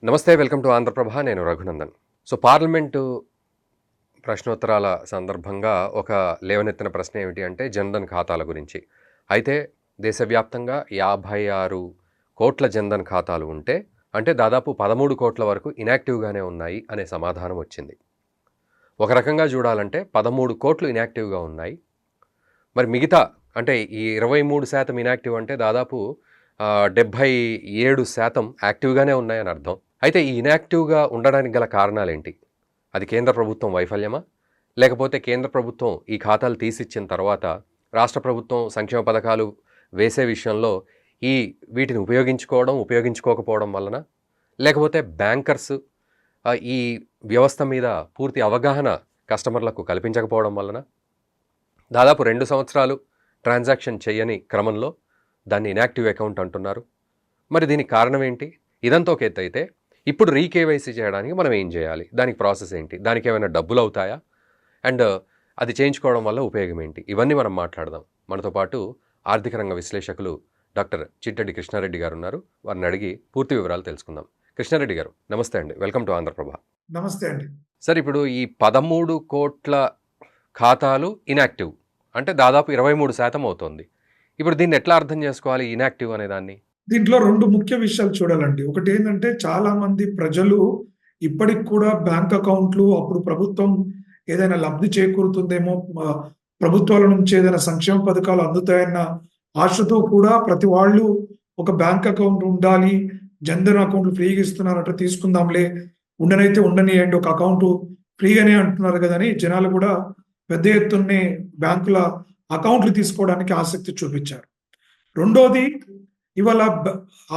నమస్తే, welcome to Andhraprabha. నేను Raghunandan. Parliament ప్రశ్నోత్తరాల సందర్భంగా ఒక లేవనెత్తిన ప్రశ్న ఏమిటి అంటే జన్ధన్ ఖాతాల గురించి. అయితే దేశవ్యాప్తంగా 56 కోట్ల జన్ధన్ ఖాతాలు ఉంటే, అంటే దాదాపు 13 కోట్ల వరకు ఇనాక్టివ్గానే ఉన్నాయి అనే సమాధానం వచ్చింది. ఒక రకంగా చూడాలంటే 13 కోట్లు ఇనాక్టివ్గా ఉన్నాయి. మరి మిగతా అంటే ఈ 23% ఇనాక్టివ్ అంటే దాదాపు 77% యాక్టివ్గానే ఉన్నాయని అర్థం. అయితే ఈ ఇనాక్టివ్గా ఉండడానికి గల కారణాలేంటి? అది కేంద్ర ప్రభుత్వం వైఫల్యమా? లేకపోతే కేంద్ర ప్రభుత్వం ఈ ఖాతాలు తీసిచ్చిన తర్వాత రాష్ట్ర ప్రభుత్వం సంక్షేమ పథకాలు వేసే విషయంలో వీటిని ఉపయోగించుకోకపోవడం వలన? లేకపోతే బ్యాంకర్స్ ఈ వ్యవస్థ మీద పూర్తి అవగాహన కస్టమర్లకు కల్పించకపోవడం వలన? దాదాపు 2 సంవత్సరాలు ట్రాన్సాక్షన్ చేయని క్రమంలో దాన్ని ఇనాక్టివ్ అకౌంట్ అంటున్నారు. మరి దీనికి కారణం ఏంటి? ఇదంతా ఒక ఎత్తు అయితే, ఇప్పుడు రీకేవైసీ చేయడానికి మనం ఏం చేయాలి? దానికి ప్రాసెస్ ఏంటి? దానికి ఏమైనా డబ్బులు అవుతాయా? అండ్ అది చేయించుకోవడం వల్ల ఉపయోగం ఏంటి? ఇవన్నీ మనం మాట్లాడదాం. మనతో పాటు ఆర్థిక రంగ విశ్లేషకులు డాక్టర్ చిట్టెడ్డి కృష్ణారెడ్డి గారు ఉన్నారు. వారిని అడిగి పూర్తి వివరాలు తెలుసుకుందాం. కృష్ణారెడ్డి గారు నమస్తే అండి, వెల్కమ్ టు ఆంధ్రప్రభ. నమస్తే అండి సార్. ఇప్పుడు ఈ 13 కోట్ల ఖాతాలు ఇనాక్టివ్ అంటే దాదాపు 23% అవుతుంది. ఇప్పుడు దీన్ని ఎట్లా అర్థం చేసుకోవాలి ఇనాక్టివ్ అనే దాన్ని? దీంట్లో 2 ముఖ్య విషయాలు చూడాలండి. ఒకటి ఏంటంటే చాలా మంది ప్రజలు ఇప్పటికి కూడా బ్యాంక్ అకౌంట్లు అప్పుడు ప్రభుత్వం ఏదైనా లబ్ధి చేకూరుతుందేమో, ప్రభుత్వాల నుంచి ఏదైనా సంక్షేమ పథకాలు అందుతాయన్న ఆశతో కూడా ప్రతి వాళ్ళు ఒక బ్యాంక్ అకౌంట్ ఉండాలి, జన్ధన్ అకౌంట్లు ఫ్రీగా ఇస్తున్నారట, తీసుకుందాంలే, ఉండనైతే ఉండనియండి, ఒక అకౌంట్ ఫ్రీగానే అంటున్నారు కదా అని జనాలు కూడా పెద్ద ఎత్తున్నే బ్యాంకుల అకౌంట్లు తీసుకోవడానికి ఆసక్తి చూపించారు. రెండోది, ఇవాళ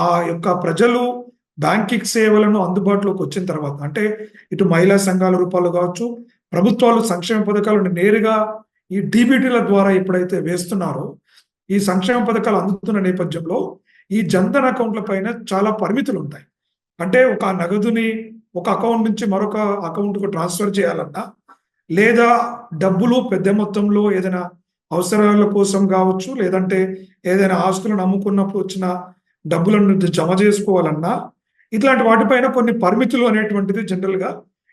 ఆ యొక్క ప్రజలు బ్యాంకింగ్ సేవలను అందుబాటులోకి వచ్చిన తర్వాత, అంటే ఇటు మహిళా సంఘాల రూపాలు కావచ్చు, ప్రభుత్వాలు సంక్షేమ పథకాలను నేరుగా ఈ డీబీటీల ద్వారా ఎప్పుడైతే వేస్తున్నారో, ఈ సంక్షేమ పథకాలు అందుతున్న నేపథ్యంలో ఈ జన్ధన్ అకౌంట్ల పైన చాలా పరిమితులు ఉంటాయి. అంటే ఒక నగదుని ఒక అకౌంట్ నుంచి మరొక అకౌంట్కు ట్రాన్స్ఫర్ చేయాలన్నా, లేదా డబ్బులు పెద్ద మొత్తంలో ఏదైనా అవసరాల కోసం కావచ్చు, లేదంటే ఏదైనా ఆస్తులను అమ్ముకున్నప్పుడు వచ్చిన డబ్బులను జమ చేసుకోవాలన్నా, ఇట్లాంటి వాటిపైన కొన్ని పరిమితులు అనేటువంటిది జనరల్గా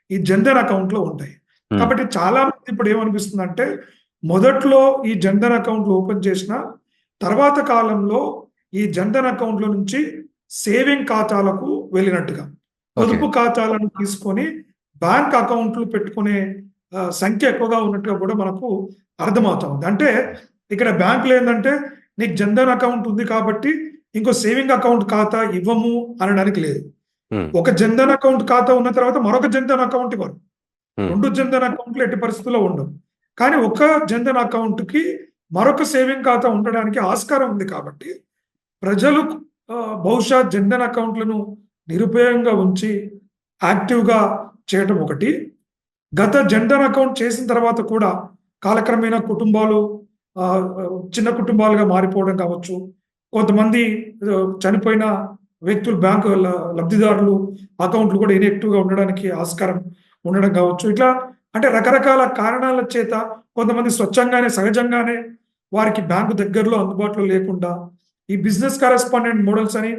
ఈ జన్ధన్ అకౌంట్లో ఉంటాయి. కాబట్టి చాలా మంది ఇప్పుడు ఏమనిపిస్తుందంటే, మొదట్లో ఈ జన్ధన్ అకౌంట్లు ఓపెన్ చేసిన తర్వాత కాలంలో ఈ జన్ధన్ అకౌంట్ల నుంచి సేవింగ్ ఖాతాలకు వెళ్ళినట్టుగా, పొదుపు ఖాతాలను తీసుకొని బ్యాంక్ అకౌంట్లు పెట్టుకునే సంఖ్య ఎక్కువగా ఉన్నట్టుగా కూడా మనకు అర్థమవుతా ఉంది. అంటే ఇక్కడ బ్యాంకులు ఏంటంటే, నీకు జన్ధన్ అకౌంట్ ఉంది కాబట్టి ఇంకో సేవింగ్ అకౌంట్ ఖాతా ఇవ్వము అనడానికి లేదు. ఒక జన్ధన్ అకౌంట్ ఖాతా ఉన్న తర్వాత మరొక జన్ధన్ అకౌంట్ ఇవ్వరు. 2 జన్ధన్ అకౌంట్లు ఎట్టి పరిస్థితుల్లో ఉండవు. కానీ ఒక జన్ధన్ అకౌంట్ కి మరొక సేవింగ్ ఖాతా ఉండడానికి ఆస్కారం ఉంది. కాబట్టి ప్రజలు బహుశా జన్ధన్ అకౌంట్లను నిరుపయోగంగా ఉంచి యాక్టివ్గా చేయటం ఒకటి. గత జన్ధన్ అకౌంట్ చేసిన తర్వాత కూడా కాలక్రమేణా కుటుంబాలు చిన్న కుటుంబాలుగా మారిపోవడం కావచ్చు, కొంతమంది చనిపోయిన వ్యక్తులు బ్యాంకు లబ్ధిదారులు అకౌంట్లు కూడా ఇన్యాక్టివ్గా ఉండడానికి ఆస్కారం ఉండడం కావచ్చు. ఇట్లా అంటే రకరకాల కారణాల చేత కొంతమంది స్వచ్ఛంగానే సహజంగానే వారికి బ్యాంకు దగ్గరలో అందుబాటులో లేకుండా ఈ బిజినెస్ కరెస్పాండెంట్ మోడల్స్ అని,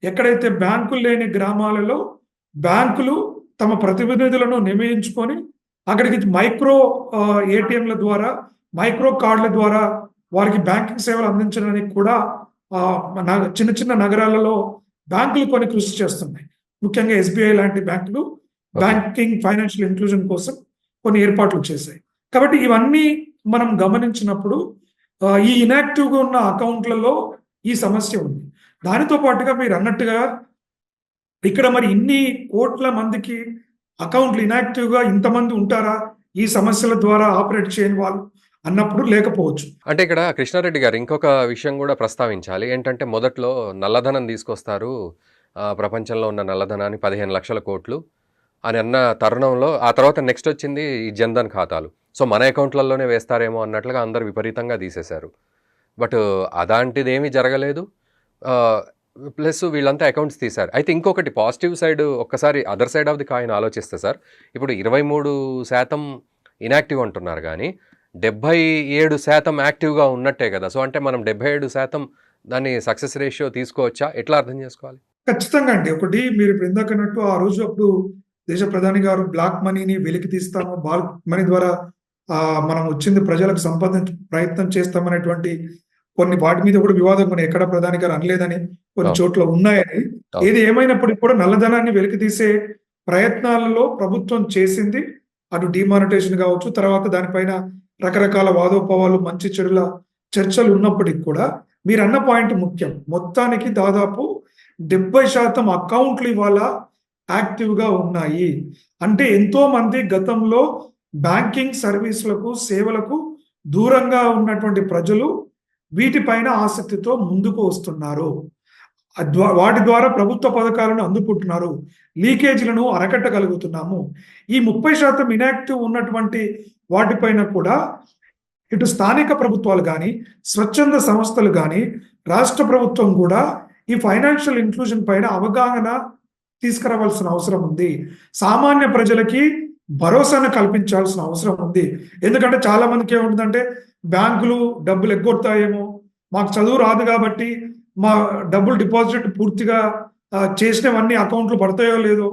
ఎక్కడైతే బ్యాంకులు లేని గ్రామాలలో బ్యాంకులు తమ ప్రతినిధులను నియమించుకొని అక్కడికి మైక్రో ఏటీఎంల ద్వారా, మైక్రో కార్డుల ద్వారా వారికి బ్యాంకింగ్ సేవలు అందించడానికి కూడా చిన్న చిన్న నగరాలలో బ్యాంకులు కొన్ని కృషి చేస్తున్నాయి. ముఖ్యంగా ఎస్బీఐ లాంటి బ్యాంకులు బ్యాంకింగ్ ఫైనాన్షియల్ ఇంక్లూజన్ కోసం కొన్ని ఏర్పాట్లు చేశాయి. కాబట్టి ఇవన్నీ మనం గమనించినప్పుడు ఈ ఇనాక్టివ్గా ఉన్న అకౌంట్లలో ఈ సమస్య ఉంది. దానితో పాటుగా మీరు అన్నట్టుగా ఇక్కడ మరి ఇన్ని కోట్ల మందికి అకౌంట్లు ఇనాక్టివ్గా ఇంతమంది ఉంటారా ఈ సమస్యల ద్వారా ఆపరేట్ చేయని వాళ్ళు అన్నప్పుడు? లేకపోవచ్చు. అంటే ఇక్కడ కృష్ణారెడ్డి గారు ఇంకొక విషయం కూడా ప్రస్తావించాలి. ఏంటంటే మొదట్లో నల్లధనం తీసుకొస్తారు, ప్రపంచంలో ఉన్న నల్లధనాన్ని 15 లక్షల కోట్లు అని అన్న తరుణంలో ఆ తర్వాత నెక్స్ట్ వచ్చింది ఈ జన్ధన్ ఖాతాలు. మన అకౌంట్లలోనే వేస్తారేమో అన్నట్లుగా అందరు విపరీతంగా తీసేశారు. బట్ అలాంటిది ఏమీ జరగలేదు. ప్లస్ వీళ్ళంతా అకౌంట్స్ తీశారు. అయితే ఇంకొకటి పాజిటివ్ సైడ్, ఒక్కసారి other side of the coin ఆలోచిస్తే సార్, ఇప్పుడు 23% ఇనాక్టివ్ అంటున్నారు కానీ 77% యాక్టివ్గా ఉన్నట్టే కదా. అంటే మనం 77% దాన్ని సక్సెస్ రేషియో తీసుకోవచ్చా? ఎట్లా అర్థం చేసుకోవాలి? ఖచ్చితంగా అండి. ఒకటి మీరు ఇప్పుడు ఇందాకన్నట్టు ఆ రోజు అప్పుడు దేశ ప్రధాని గారు బ్లాక్ మనీని వెలికి తీస్తాము. బ్లాక్ మనీ ద్వారా మనం వచ్చింది ప్రజలకు ప్రయత్నం చేస్తామనేటువంటి కొన్ని వాటి మీద కూడా వివాదం కొన్ని ఎక్కడ ప్రధాని గారు అనలేదని కొన్ని అవును. చోట్ల ఉన్నాయని. అవును. ఏది ఏమైనప్పటికి కూడా నల్లధనాన్ని వెలికి తీసే ప్రయత్నాలలో ప్రభుత్వం చేసింది. అటు డీమానిటైజేషన్ కావచ్చు, తర్వాత దానిపైన రకరకాల వాదోపవాదాలు, మంచి చెడుల చర్చలు ఉన్నప్పటికి కూడా మీరన్న పాయింట్ ముఖ్యం. మొత్తానికి దాదాపు 70% అకౌంట్లు ఇవాళ యాక్టివ్‌గా ఉన్నాయి. అంటే ఎంతోమంది గతంలో బ్యాంకింగ్ సర్వీసులకు, సేవలకు దూరంగా ఉన్నటువంటి ప్రజలు వీటిపైన ఆసక్తితో ముందుకు వస్తున్నారు. వాటి ద్వారా ప్రభుత్వ పథకాలను అందుకుంటున్నారు. లీకేజీలను అరకట్టగలుగుతున్నాము. ఈ 30% ఇనాక్టివ్ ఉన్నటువంటి వాటిపైన కూడా ఇటు స్థానిక ప్రభుత్వాలు గాని, స్వచ్ఛంద సంస్థలు గాని, రాష్ట్ర ప్రభుత్వం గూడా ఈ ఫైనాన్షియల్ ఇంక్లూజన్ పైన అవగాహన తీసుకురావాల్సిన అవసరం ఉంది. సామాన్య ప్రజలకి భరోసాను కల్పించాల్సిన అవసరం ఉంది. ఎందుకంటే చాలా మందికి ఏముంటుందంటే బ్యాంకులు డబ్బులు ఎగ్గొడతాయేమో, మాకు చదువు రాదు కాబట్టి మా డబ్బులు డిపాజిట్ పూర్తిగా చేసినవన్నీ అకౌంట్‌లో పడతాయో లేదో,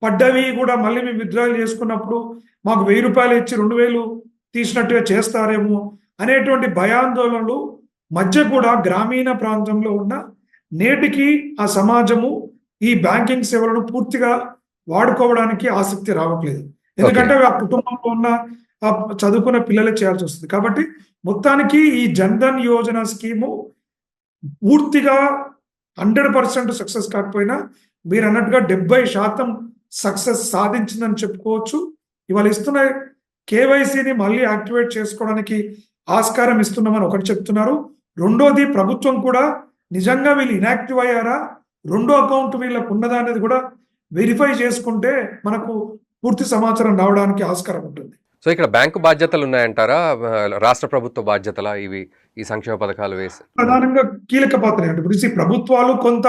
పడ్డవి కూడా మళ్ళీ మేము విత్‌డ్రాయల్ చేసుకున్నప్పుడు మాకు రూ. 1000 ఇచ్చి 2000 తీసినట్టుగా చేస్తారేమో అనేటువంటి భయాందోళనలు మధ్య కూడా గ్రామీణ ప్రాంతంలో ఉన్న నేటికి ఆ సమాజము ఈ బ్యాంకింగ్ సేవలను పూర్తిగా వాడుకోవడానికి ఆసక్తి రావట్లేదు. ఓకే. ఎందుకంటే ఆ కుటుంబంలో ఉన్న చదువుకున్న పిల్లలే చేయాల్సొస్తుంది. కాబట్టి మొత్తానికి ఈ జన్‌ధన్ యోజన స్కీము పూర్తిగా 100% సక్సెస్ కాకపోయినా మీరన్నట్టుగా 70% సక్సెస్ సాధించిందని చెప్పుకోవచ్చు. ఇవాళ ఇస్తున్న కేవైసీని మళ్ళీ యాక్టివేట్ చేసుకోవడానికి ఆస్కారం ఇస్తున్నామని ఒకటి చెప్తున్నారు. రెండోది ప్రభుత్వం కూడా నిజంగా వీళ్ళు ఇనాక్టివ్ అయ్యారా? రెండో అకౌంట్ వీళ్ళకు ఉన్నదా అనేది కూడా వెరిఫై చేసుకుంటే మనకు పూర్తి సమాచారం రావడానికి ఆస్కారం ఉంటుంది. సో ఇక్కడ బ్యాంకు బాధ్యతలు ఉన్నాయంటారా? రాష్ట్ర ప్రభుత్వ బాధ్యతలా ఇవి ఈ సంక్షేమ పథకాలు వేసి? ప్రధానంగా కీలక పాత్ర అంటే ఇప్పుడు ప్రభుత్వాలు కొంత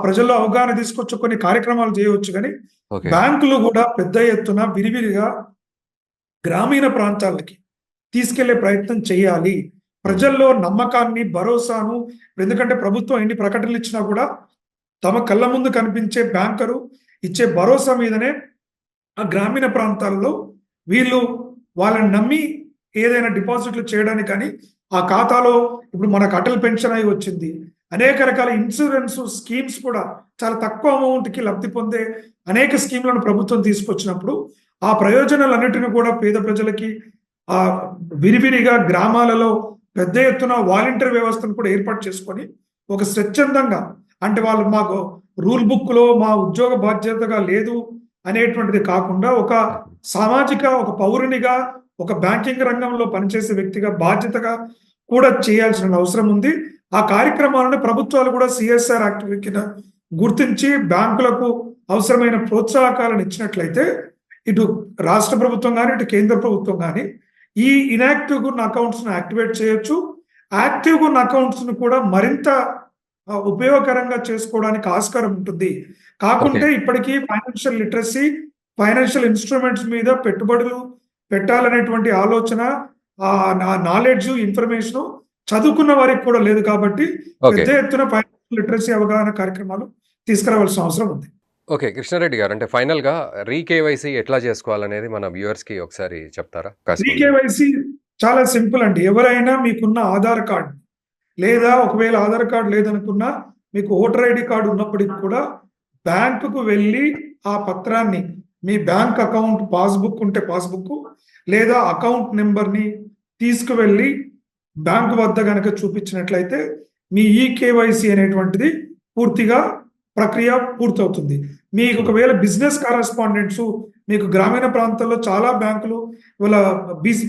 ప్రజల్లో అవగాహన తీసుకొచ్చి కొన్ని కార్యక్రమాలు చేయవచ్చు గానీ, ఓకే. బ్యాంకులు కూడా పెద్ద ఎత్తున విరివిరిగా గ్రామీణ ప్రాంతాలకి తీసుకెళ్లే ప్రయత్నం చేయాలి. ప్రజల్లో నమ్మకాన్ని, భరోసాను ఎందుకంటే ప్రభుత్వం ఎన్ని ప్రకటనలు ఇచ్చినా కూడా తమ కళ్ళ ముందు కనిపించే బ్యాంకరు ఇచ్చే భరోసా మీదనే ఆ గ్రామీణ ప్రాంతాల్లో వీళ్ళు వాళ్ళని నమ్మి ఏదైనా డిపాజిట్లు చేయడానికి కానీ, ఆ ఖాతాలో ఇప్పుడు మనకు అటల్ పెన్షన్ అయి వచ్చింది. అనేక రకాల ఇన్సూరెన్స్ స్కీమ్స్ కూడా చాలా తక్కువ అమౌంట్‌కి లబ్ధి పొందే అనేక స్కీమ్‌లను ప్రభుత్వం తీసుకొచ్చినప్పుడు, ఆ ప్రయోజనాలన్నిటిని కూడా పేద ప్రజలకి విరివిరిగా గ్రామాలలో పెద్ద ఎత్తున వాలంటీర్ వ్యవస్థను కూడా ఏర్పాటు చేసుకొని, ఒక స్వచ్ఛందంగా అంటే వాళ్ళు మాకు రూల్ బుక్‌లో మా ఉద్యోగ బాధ్యతగా లేదు అనేటువంటిది కాకుండా, ఒక సామాజిక ఒక పౌరునిగా, ఒక బ్యాంకింగ్ రంగంలో పనిచేసే వ్యక్తిగా బాధ్యతగా కూడా చేయాల్సిన అవసరం ఉంది. ఆ కార్యక్రమాలను ప్రభుత్వాలు కూడా సిఎస్ఆర్ యాక్టివిటీ కింద గుర్తించి బ్యాంకులకు అవసరమైన ప్రోత్సాహకాలను ఇచ్చినట్లయితే ఇటు రాష్ట్ర ప్రభుత్వం గాని, ఇటు కేంద్ర ప్రభుత్వం గాని ఈ ఇనాక్టివ్‌గా ఉన్న అకౌంట్స్‌ను యాక్టివేట్ చేయొచ్చు. యాక్టివ్‌గా ఉన్న అకౌంట్స్‌ను కూడా మరింత ఉపయోగకరంగా చేసుకోవడానికి ఆస్కారం ఉంటుంది. ఓకే. కాకుంటే ఇప్పటికీ ఫైనాన్షియల్ లిటరసీ, ఫైనాన్షియల్ ఇన్‌స్ట్రుమెంట్స్ మీద పెట్టుబడులు పెట్టాలనేటువంటి ఆలోచన, నాలెడ్జ్, ఇన్ఫర్మేషను చదువుకున్న వారికి కూడా లేదు కాబట్టి ఓకే. పెద్ద ఎత్తున ఫైనాన్షియల్ లిటరసీ అవగాహన కార్యక్రమాలు తీసుకురావాల్సిన అవసరం ఉంది. ఓకే. కృష్ణారెడ్డి గారు అంటే ఫైనల్‌గా రీకేవైసీ ఎట్లా చేసుకోవాలనేది మన వ్యూవర్స్‌కి ఒకసారి చెప్తారా? కాస్త. రీకేవైసీ చాలా సింపుల్ అండి. ఎవరైనా మీకున్న ఆధార్ కార్డ్ లేదా ఒకవేళ ఆధార్ కార్డ్ లేదనుకున్నా మీకు ఓటర్ ఐడీ కార్డ్ ఉన్నప్పటికి కూడా బ్యాంకుకు వెళ్ళి ఆ పత్రాన్ని మీ బ్యాంక్ అకౌంట్ పాస్‌బుక్ ఉంటే పాస్‌బుక్ లేదా అకౌంట్ నంబర్‌ని తీసుకువెళ్ళి బ్యాంకు వద్ద గనక చూపించినట్లయితే మీ ఈకేవైసీ అనేటువంటిది పూర్తిగా ప్రక్రియ పూర్తవుతుంది. మీకు ఒకవేళ బిజినెస్ కరెస్పాండెంట్స్ మీకు గ్రామీణ ప్రాంతాల్లో చాలా బ్యాంకులు వాళ్ళ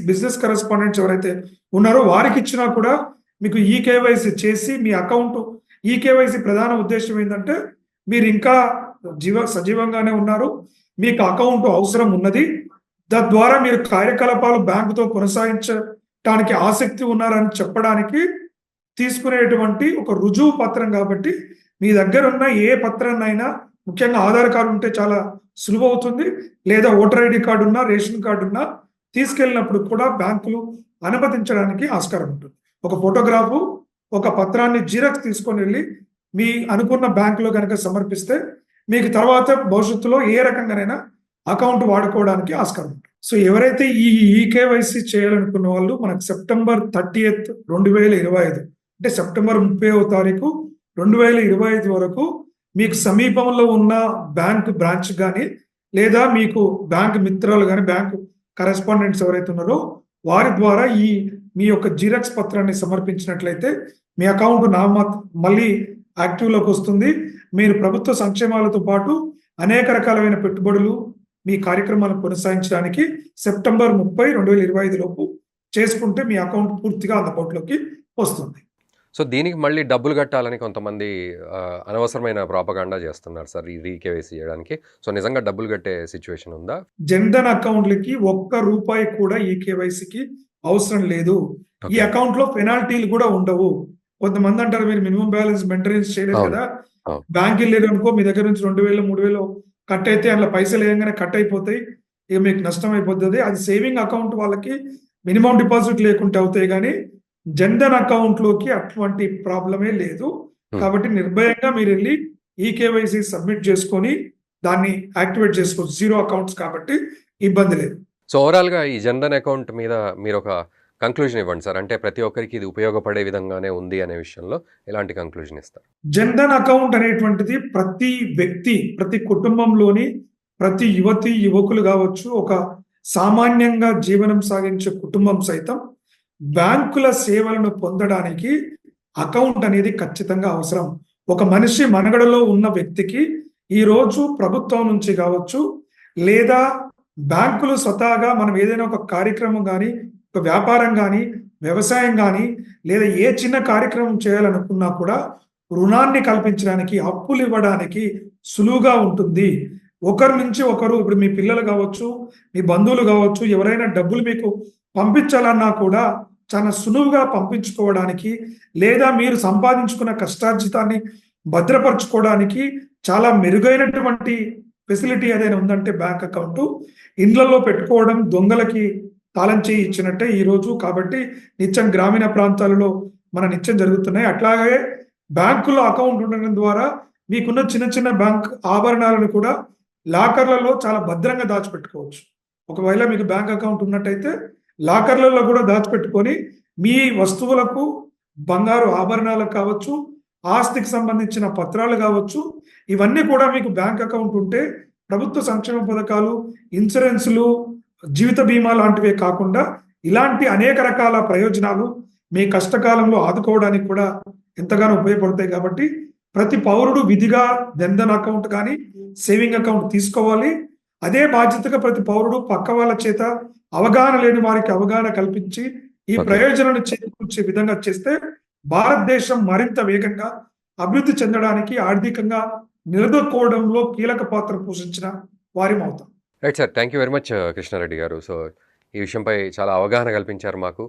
బిజినెస్ కరెస్పాండెంట్స్ ఎవరైతే ఉన్నారో వారికి ఇచ్చినా కూడా మీకు ఈకేవైసీ చేసి మీ అకౌంట్ ఈకేవైసీ ప్రధాన ఉద్దేశం ఏంటంటే మీరు ఇంకా సజీవంగానే ఉన్నారు, మీకు అకౌంట్ అవసరం ఉన్నది, తద్వారా మీరు కార్యకలాపాలు బ్యాంకుతో కొనసాగించడానికి ఆసక్తి ఉన్నారని చెప్పడానికి తీసుకునేటువంటి ఒక రుజువు పత్రం కాబట్టి మీ దగ్గర ఉన్న ఏ పత్రాన్నైనా ముఖ్యంగా ఆధార్ కార్డు ఉంటే చాలా సులువవుతుంది. లేదా ఓటర్ ఐడి కార్డు ఉన్నా, రేషన్ కార్డు ఉన్నా తీసుకెళ్ళినప్పుడు కూడా బ్యాంకులు అనుమతించడానికి ఆస్కారం ఉంటుంది. ఒక ఫోటోగ్రాఫు, ఒక పత్రాన్ని జిరాక్స్ తీసుకొని వెళ్ళి మీ అనుకున్న బ్యాంకులో కనుక సమర్పిస్తే మీకు తర్వాత భవిష్యత్తులో ఏ రకంగానైనా అకౌంట్ వాడుకోవడానికి ఆస్కారం ఉంటుంది. సో ఎవరైతే ఈ ఈకేవైసీ చేయాలనుకున్న వాళ్ళు మనకు సెప్టెంబర్ 30th 2025 అంటే సెప్టెంబర్ 30వ తారీఖు 2025 వరకు మీకు సమీపంలో ఉన్న బ్యాంక్ బ్రాంచ్ కానీ లేదా మీకు బ్యాంక్ మిత్రాలు కానీ బ్యాంకు కరెస్పాండెంట్స్ ఎవరైతే ఉన్నారో వారి ద్వారా మీ యొక్క జిరాక్స్ పత్రాన్ని సమర్పించినట్లయితే మీ అకౌంట్ మళ్ళీ యాక్టివ్లోకి వస్తుంది. మీరు ప్రభుత్వ సంక్షేమాలతో పాటు అనేక రకాలైన పెట్టుబడులు మీ కార్యక్రమాలను కొనసాగించడానికి సెప్టెంబర్ 30, 2025 లోపు చేసుకుంటే మీ అకౌంట్ పూర్తిగా అందుబాటులోకి వస్తుంది. సో దీనికి మళ్ళీ డబ్బులు కట్టాలని కొంతమంది అనవసరమైన ప్రాపగాండా చేస్తున్నారు సార్ ఈ రీకేవైసీ చేయడానికి. సో నిజంగా డబ్బులు కట్టే సిచ్యువేషన్ ఉందా? జన్ధన్ అకౌంట్లకి ₹1 కూడా ఈ కేవైసీకి అవసరం లేదు. ఈ అకౌంట్ లో పెనాల్టీలు కూడా ఉండవు. కొంతమంది అంటారు మీరు మినిమం బ్యాలెన్స్ మెయింటెనెన్స్ చేయలేదు కదా, బ్యాంక్ వెళ్ళారు అనుకో మీ దగ్గర నుంచి 2000, 3000 కట్ అయితే అందులో పైసలు వేయగానే కట్ అయిపోతాయి, ఇక మీకు నష్టం అయిపోతుంది. అది సేవింగ్ అకౌంట్ వాళ్ళకి మినిమం డిపాజిట్ లేకుంటే అవుతాయి, కానీ జన్ధన్ అకౌంట్ లోకి అటువంటి ప్రాబ్లమే లేదు. కాబట్టి నిర్భయంగా మీరు వెళ్ళి ఈ కేవైసీ సబ్మిట్ చేసుకొని దాన్ని యాక్టివేట్ చేసుకోవచ్చు. 0 అకౌంట్స్ కాబట్టి ఇబ్బంది లేదు. సో ఓవరాల్గా ఈ జన్ధన్ అకౌంట్ మీద మీరు ఒక కంక్లూజన్ ఇవ్వండి సార్. అంటే ప్రతి ఒక్కరికి ఇది ఉపయోగపడే విధంగానే ఉంది అనే విషయంలో ఎలాంటి కంక్లూజన్ ఇస్తారు? జన్ధన్ అకౌంట్ అనేటువంటిది ప్రతి వ్యక్తి, ప్రతి కుటుంబంలోని ప్రతి యువతి యువకులు కావచ్చు, ఒక సామాన్యంగా జీవనం సాగించే కుటుంబం సైతం బ్యాంకుల సేవలను పొందడానికి అకౌంట్ అనేది ఖచ్చితంగా అవసరం. ఒక మనిషి మనగడలో ఉన్న వ్యక్తికి ఈరోజు ప్రభుత్వం నుంచి కావచ్చు లేదా బ్యాంకులు స్వతహాగా మనం ఏదైనా ఒక కార్యక్రమం కానీ ఒక వ్యాపారం కానీ వ్యవసాయం కానీ లేదా ఏ చిన్న కార్యక్రమం చేయాలనుకున్నా కూడా రుణాన్ని కల్పించడానికి అప్పులు ఇవ్వడానికి సులువుగా ఉంటుంది. ఒకరి నుంచి ఒకరు, ఇప్పుడు మీ పిల్లలు కావచ్చు మీ బంధువులు కావచ్చు, ఎవరైనా డబ్బులు మీకు పంపించాలన్నా కూడా చాలా సులువుగా పంపించుకోవడానికి లేదా మీరు సంపాదించుకున్న కష్టార్జితాన్ని భద్రపరచుకోవడానికి చాలా మెరుగైనటువంటి ఫెసిలిటీ ఏదైనా ఉందంటే బ్యాంక్ అకౌంట్. ఇండ్లలో పెట్టుకోవడం దొంగలకి తాళం చేయి ఇచ్చినట్టే ఈరోజు. కాబట్టి నిత్యం గ్రామీణ ప్రాంతాలలో నిత్యం జరుగుతున్నాయి. అట్లాగే బ్యాంకులో అకౌంట్ ఉండడం ద్వారా మీకున్న చిన్న చిన్న బ్యాంక్ ఆభరణాలను కూడా లాకర్లలో చాలా భద్రంగా దాచిపెట్టుకోవచ్చు. ఒకవేళ మీకు బ్యాంక్ అకౌంట్ ఉన్నట్టయితే లాకర్లలో కూడా దాచిపెట్టుకొని మీ వస్తువులకు, బంగారు ఆభరణాలకు కావచ్చు, ఆస్తికి సంబంధించిన పత్రాలు కావచ్చు, ఇవన్నీ కూడా మీకు బ్యాంక్ అకౌంట్ ఉంటే ప్రభుత్వ సంక్షేమ పథకాలు, ఇన్సూరెన్సులు, జీవిత బీమా లాంటివే కాకుండా ఇలాంటి అనేక రకాల ప్రయోజనాలు మీ కష్టకాలంలో ఆదుకోవడానికి కూడా ఎంతగానో ఉపయోగపడతాయి. కాబట్టి ప్రతి పౌరుడు విధిగా జన్ధన్ అకౌంట్ కానీ సేవింగ్ అకౌంట్ తీసుకోవాలి. అదే బాధ్యతగా ప్రతి పౌరుడు పక్క వాళ్ళ చేత అవగాహన లేని వారికి అవగాహన కల్పించి ఈ ప్రయోజనాన్ని చేకూర్చే విధంగా చేస్తే భారతదేశం మరింత వేగంగా అభివృద్ధి చెందడానికి, ఆర్థికంగా నిలదొక్కుకోవడంలో కీలక పాత్ర పోషించిన వారి అవుతాం. Right sir, thank you very much Krishnareddy గారు. సో ఈ విషయంపై చాలా అవగాహన కల్పించారు మాకు.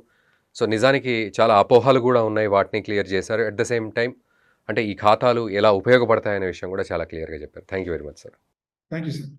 సో నిజానికి చాలా అపోహలు కూడా ఉన్నాయి, వాటిని క్లియర్ చేశారు. అట్ ద సేమ్ టైం అంటే ఈ ఖాతాలు ఎలా ఉపయోగపడతాయనే విషయం కూడా చాలా క్లియర్గా చెప్పారు. Thank you very much sir. Thank you sir.